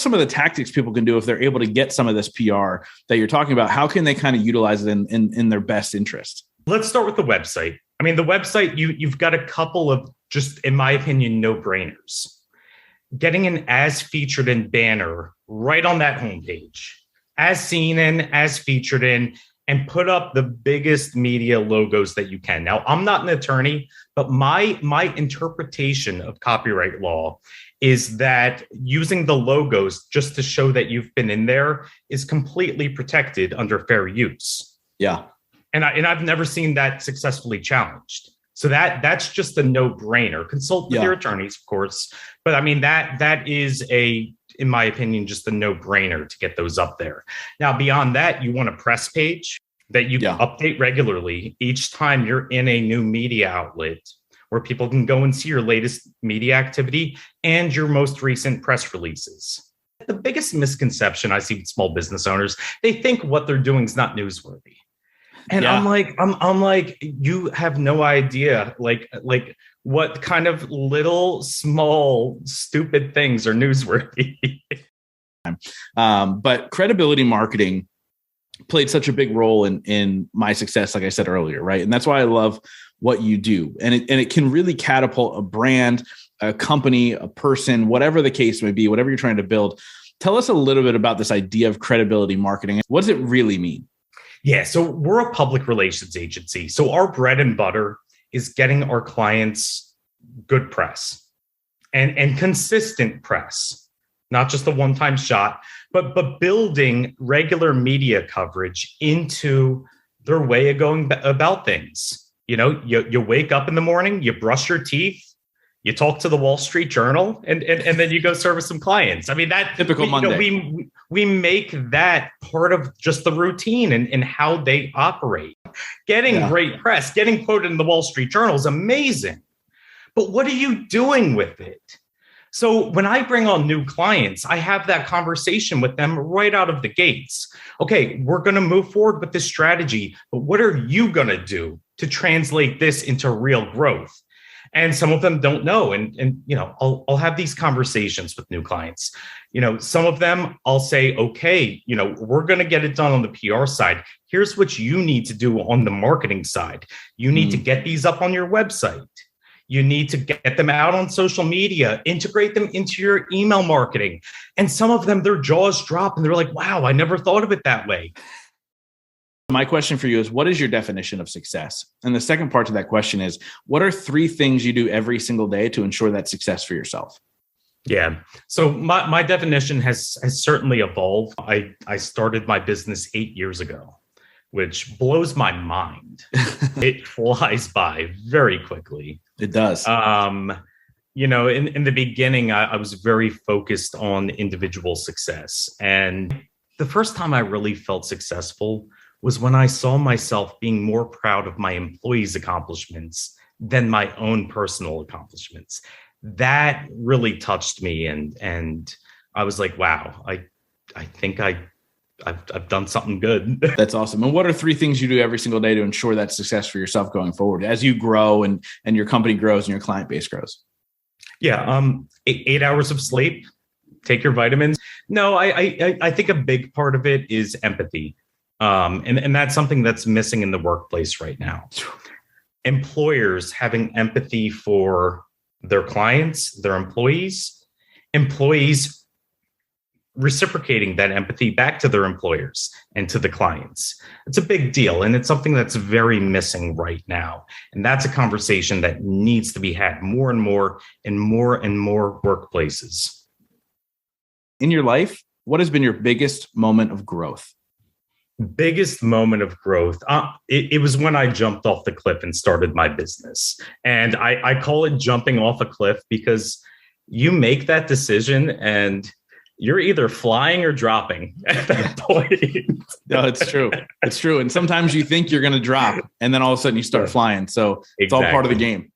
some of the tactics people can do if they're able to get some of this PR that you're talking about? How can they kind of utilize it in their best interest? Let's start with the website. I mean, the website, you've got a couple of just, in my opinion, no-brainers. Getting an as featured in banner right on that homepage, as seen in, as featured in, and put up the biggest media logos that you can. Now, I'm not an attorney, but my interpretation of copyright law is that using the logos just to show that you've been in there is completely protected under fair use. Yeah. And I've never seen that successfully challenged. So that's just a no-brainer. Consult with your attorneys, of course. But I mean, that is in my opinion, just a no-brainer to get those up there. Now, beyond that, you want a press page that you update regularly each time you're in a new media outlet where people can go and see your latest media activity and your most recent press releases. The biggest misconception I see with small business owners, they think what they're doing is not newsworthy. And I'm like, you have no idea, like what kind of little, small, stupid things are newsworthy. But credibility marketing played such a big role in my success, like I said earlier, right? And that's why I love what you do. And it can really catapult a brand, a company, a person, whatever the case may be, whatever you're trying to build. Tell us a little bit about this idea of credibility marketing. What does it really mean? Yeah, so we're a public relations agency. So our bread and butter is getting our clients good press and consistent press, not just a one-time shot, but building regular media coverage into their way of going about things. You know, you wake up in the morning, you brush your teeth, you talk to the Wall Street Journal, and then you go service some clients. I mean, that typical Monday. We make that part of just the routine and how they operate. Getting great press, getting quoted in the Wall Street Journal is amazing. But what are you doing with it? So when I bring on new clients, I have that conversation with them right out of the gates. Okay, we're going to move forward with this strategy, but what are you going to do to translate this into real growth? And some of them don't know. And you know, I'll have these conversations with new clients. You know, some of them I'll say, okay, you know, we're going to get it done on the PR side. Here's what you need to do on the marketing side. You need to get these up on your website. You need to get them out on social media, integrate them into your email marketing. And some of them, their jaws drop and they're like, wow, I never thought of it that way. My question for you is, what is your definition of success? And the second part to that question is, what are 3 things you do every single day to ensure that success for yourself? Yeah. So my definition has certainly evolved. I started my business 8 years ago, which blows my mind. It flies by very quickly. It does. You know, in the beginning, I was very focused on individual success. And the first time I really felt successful was when I saw myself being more proud of my employees' accomplishments than my own personal accomplishments. That really touched me. And I was like, wow, I think I've done something good. That's awesome. And what are 3 things you do every single day to ensure that success for yourself going forward as you grow and your company grows and your client base grows? Yeah. 8 hours of sleep, take your vitamins. No, I think a big part of it is empathy. And that's something that's missing in the workplace right now. Employers having empathy for their clients, their employees reciprocating that empathy back to their employers and to the clients. It's a big deal. And it's something that's very missing right now. And that's a conversation that needs to be had more and more in more and more workplaces. In your life, what has been your biggest moment of growth? Biggest moment of growth. It was when I jumped off the cliff and started my business. And I call it jumping off a cliff because you make that decision and you're either flying or dropping at that point. No, it's true. It's true. And sometimes you think you're going to drop and then all of a sudden you start flying. So it's all part of the game.